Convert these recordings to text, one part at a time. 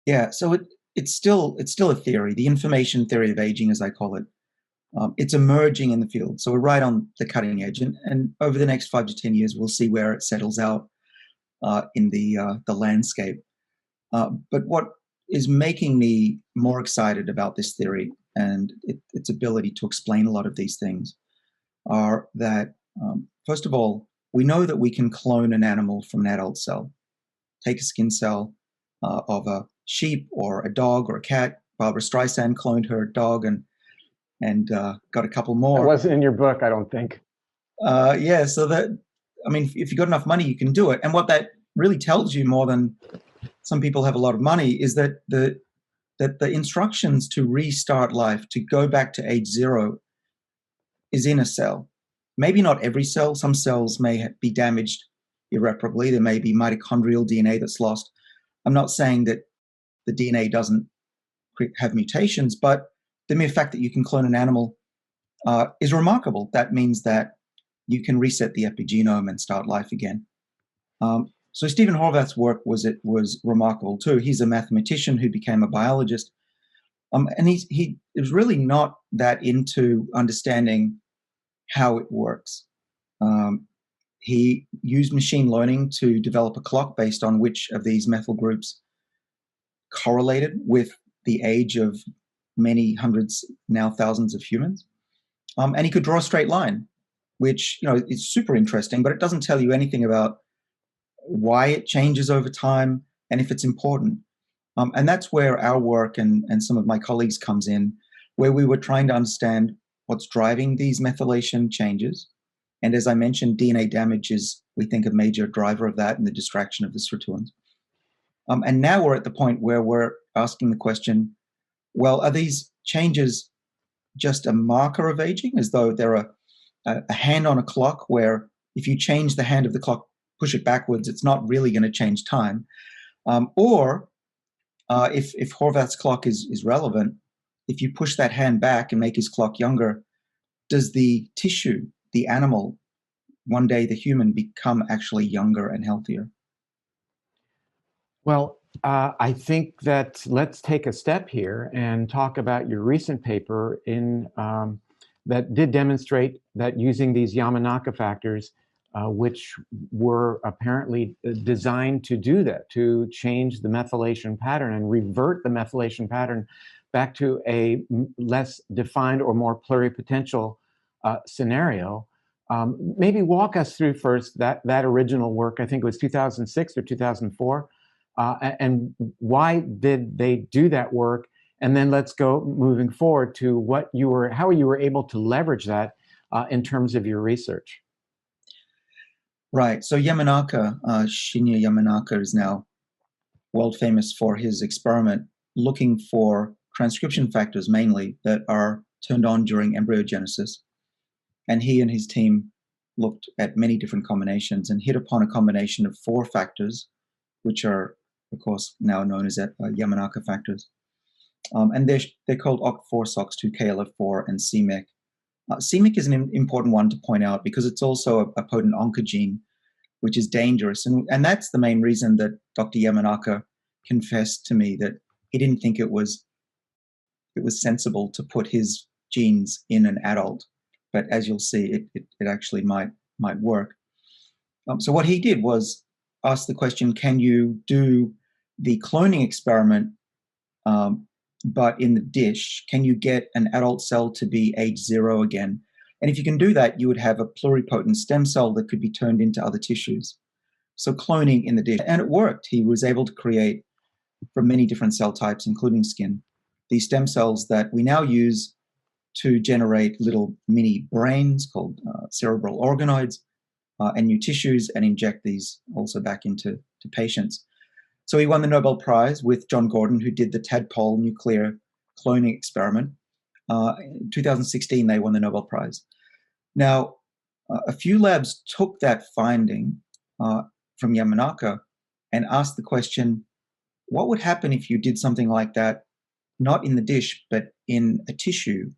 Yeah, so it's still a theory, the information theory of aging, as I call it. It's emerging in the field, so we're right on the cutting edge, and over the next 5 to 10 years, we'll see where it settles out in the landscape. But what is making me more excited about this theory and its ability to explain a lot of these things are that, first of all, we know that we can clone an animal from an adult cell. Take a skin cell of a sheep or a dog or a cat. Barbara Streisand cloned her dog and got a couple That more. wasn't in your book, I don't think. Yeah, so that, I mean, if you've got enough money, you can do it. And what that really tells you, more than some people have a lot of money, is that the instructions to restart life, to go back to age zero, is in a cell. Maybe not every cell. Some cells may be damaged irreparably. There may be mitochondrial DNA that's lost. I'm not saying that the DNA doesn't have mutations, but the mere fact that you can clone an animal is remarkable. That means that you can reset the epigenome and start life again. So Stephen Horvath's work was remarkable too. He's a mathematician who became a biologist, and he is really not that into understanding how it works. He used machine learning to develop a clock based on which of these methyl groups correlated with the age of many hundreds, now thousands of humans. And he could draw a straight line, which, is super interesting, but it doesn't tell you anything about why it changes over time and if it's important. And that's where our work and some of my colleagues comes in, where we were trying to understand what's driving these methylation changes. And as I mentioned, DNA damage is, we think, a major driver of that and the distraction of the sirtuins. And now we're at the point where we're asking the question, well, are these changes just a marker of aging, as though they're a hand on a clock where if you change the hand of the clock, push it backwards, it's not really going to change time? Or if Horvath's clock is relevant, if you push that hand back and make his clock younger, does the tissue, the animal, one day the human, become actually younger and healthier? Well, I think that let's take a step here and talk about your recent paper that did demonstrate that using these Yamanaka factors, which were apparently designed to do that, to change the methylation pattern and revert the methylation pattern back to a less defined or more pluripotential scenario. Maybe walk us through first that original work. I think it was 2006 or 2004. And why did they do that work? And then let's go moving forward to how you were able to leverage that in terms of your research. Right. So Yamanaka, Shinya Yamanaka, is now world famous for his experiment looking for transcription factors mainly that are turned on during embryogenesis. And he and his team looked at many different combinations and hit upon a combination of 4 factors, which are, of course, now known as Yamanaka factors. And they're called OCT4, SOX2, KLF4, and cMyc. cMyc is an important one to point out because it's also a potent oncogene, which is dangerous. And that's the main reason that Dr. Yamanaka confessed to me that he didn't think it was sensible to put his genes in an adult. But as you'll see, it actually might work. So what he did was ask the question, can you do the cloning experiment, but in the dish? Can you get an adult cell to be age 0 again? And if you can do that, you would have a pluripotent stem cell that could be turned into other tissues. So cloning in the dish. And it worked. He was able to create, from many different cell types, including skin, these stem cells that we now use to generate little mini brains called cerebral organoids and new tissues, and inject these also back into patients. So he won the Nobel Prize with John Gordon, who did the tadpole nuclear cloning experiment. In 2016, they won the Nobel Prize. Now, a few labs took that finding from Yamanaka and asked the question, what would happen if you did something like that, not in the dish, but in a tissue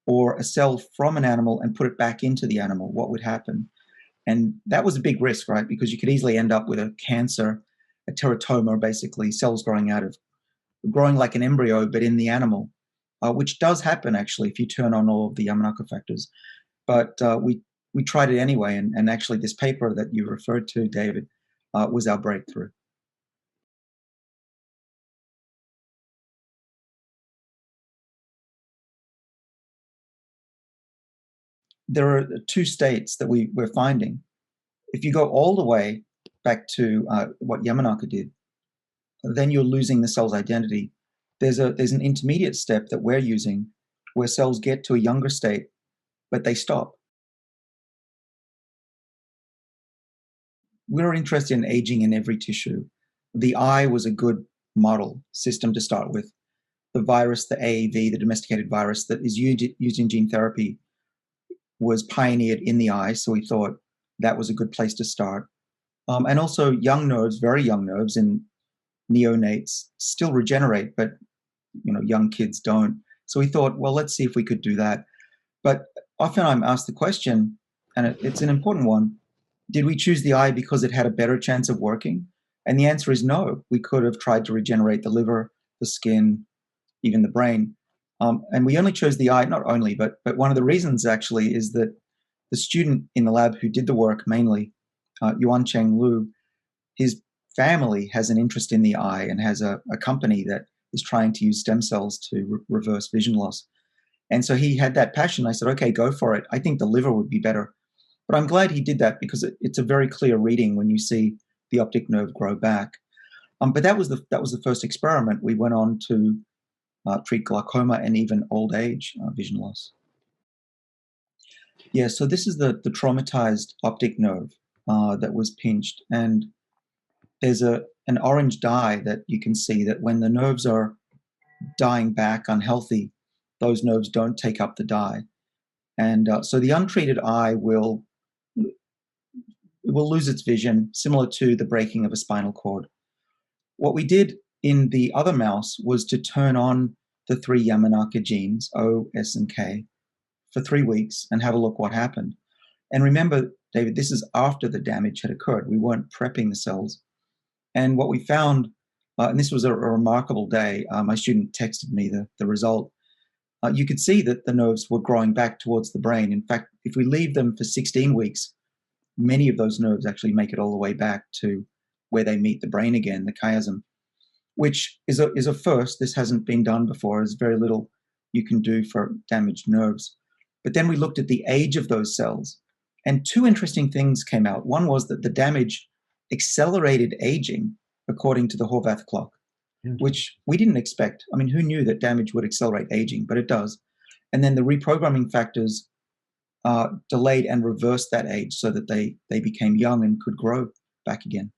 or a cell from an animal and put it back into the animal? What would happen? And that was a big risk, right? Because you could easily end up with a cancer, a teratoma, basically cells growing out of growing like an embryo, but in the animal, which does happen actually if you turn on all of the Yamanaka factors. But we tried it anyway, and actually this paper that you referred to, David, was our breakthrough. There are two states that we're finding. If you go all the way back to what Yamanaka did, then you're losing the cell's identity. There's an intermediate step that we're using where cells get to a younger state, but they stop. We're interested in aging in every tissue. The eye was a good model system to start with. The virus, the AAV, the domesticated virus that is used in gene therapy, was pioneered in the eye, so we thought that was a good place to start. And also young nerves, very young nerves in neonates still regenerate, but young kids don't. So we thought, well, let's see if we could do that. But often I'm asked the question, and it's an important one, did we choose the eye because it had a better chance of working? And the answer is no. We could have tried to regenerate the liver, the skin, even the brain. And we only chose the eye, not only, but one of the reasons actually is that the student in the lab who did the work mainly, Yuan Cheng Lu, his family has an interest in the eye and has a company that is trying to use stem cells to reverse vision loss. And so he had that passion. I said, okay, go for it. I think the liver would be better. But I'm glad he did that because it's a very clear reading when you see the optic nerve grow back. But that was the first experiment. We went on to treat glaucoma and even old age vision loss. Yeah, so this is the traumatized optic nerve that was pinched. And there's an orange dye that you can see that when the nerves are dying back unhealthy, those nerves don't take up the dye. And so the untreated eye will lose its vision, similar to the breaking of a spinal cord. What we did in the other mouse was to turn on the 3 Yamanaka genes, O, S, and K, for 3 weeks and have a look what happened. And remember, David, this is after the damage had occurred. We weren't prepping the cells. And what we found, and this was a remarkable day, my student texted me the result. You could see that the nerves were growing back towards the brain. In fact, if we leave them for 16 weeks, many of those nerves actually make it all the way back to where they meet the brain again, the chiasm, which is a first. This hasn't been done before. There's very little you can do for damaged nerves. But then we looked at the age of those cells, and 2 interesting things came out. One was that the damage accelerated aging according to the Horvath clock, which we didn't expect. I mean, who knew that damage would accelerate aging? But it does. And then the reprogramming factors delayed and reversed that age so that they became young and could grow back again.